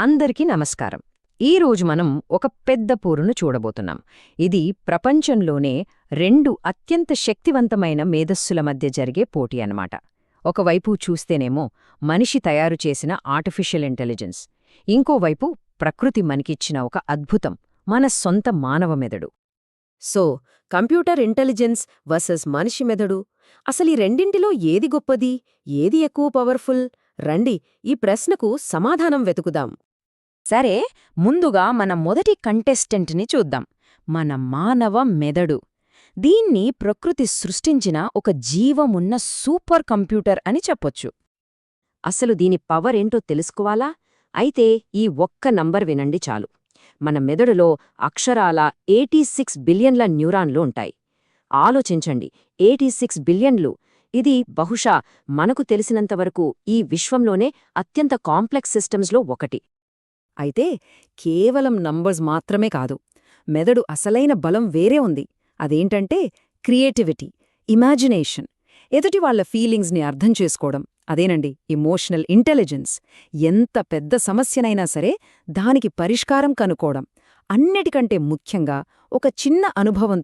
అందరికీ నమస్కారం. ఈరోజు మనం ఒక పెద్ద పోరును చూడబోతున్నాం. ఇది ప్రపంచంలోనే రెండు అత్యంత శక్తివంతమైన మేధస్సుల మధ్య జరిగే పోటీ అన్నమాట. ఒకవైపు చూస్తేనేమో మనిషి తయారు చేసిన ఆర్టిఫిషియల్ ఇంటెలిజెన్స్, ఇంకోవైపు ప్రకృతి మనకిచ్చిన ఒక అద్భుతం, మన సొంత మానవ మెదడు. సో కంప్యూటర్ ఇంటెలిజెన్స్ వర్సెస్ మనిషి మెదడు, అసలీ రెండింటిలో ఏది గొప్పది, ఏది ఎక్కువ పవర్ఫుల్? రండి ఈ ప్రశ్నకు సమాధానం వెతుకుదాం. సరే, ముందుగా మన మొదటి కంటెస్టెంట్ని చూద్దాం. మన మానవ మెదడు. దీన్ని ప్రకృతి సృష్టించిన ఒక జీవమున్న సూపర్ కంప్యూటర్ అని చెప్పొచ్చు. అసలు దీని పవర్ ఏంటో తెలుసుకోవాలా? అయితే ఈ ఒక్క నంబర్ వినండి చాలు. మన మెదడులో అక్షరాల 86 బిలియన్ల న్యూరాన్లు ఉంటాయి. ఆలోచించండి, 86 బిలియన్లు! ఇది బహుశా మనకు తెలిసినంతవరకు ఈ విశ్వంలోనే అత్యంత కాంప్లెక్స్ సిస్టమ్స్లో ఒకటి. అయితే కేవలం నంబర్స్ మాత్రమే కాదు, మెదడు అసలైన బలం వేరే ఉంది. అదేంటంటే క్రియేటివిటీ, ఇమాజినేషన్, ఎదుటి వాళ్ల ఫీలింగ్స్ని అర్థం చేసుకోవడం. అదేనండి ఇమోషనల్ ఇంటెలిజెన్స్. ఎంత పెద్ద సమస్యనైనా సరే దానికి పరిష్కారం కనుక్కోవడం. అన్నిటికంటే ముఖ్యంగా ఒక చిన్న అనుభవం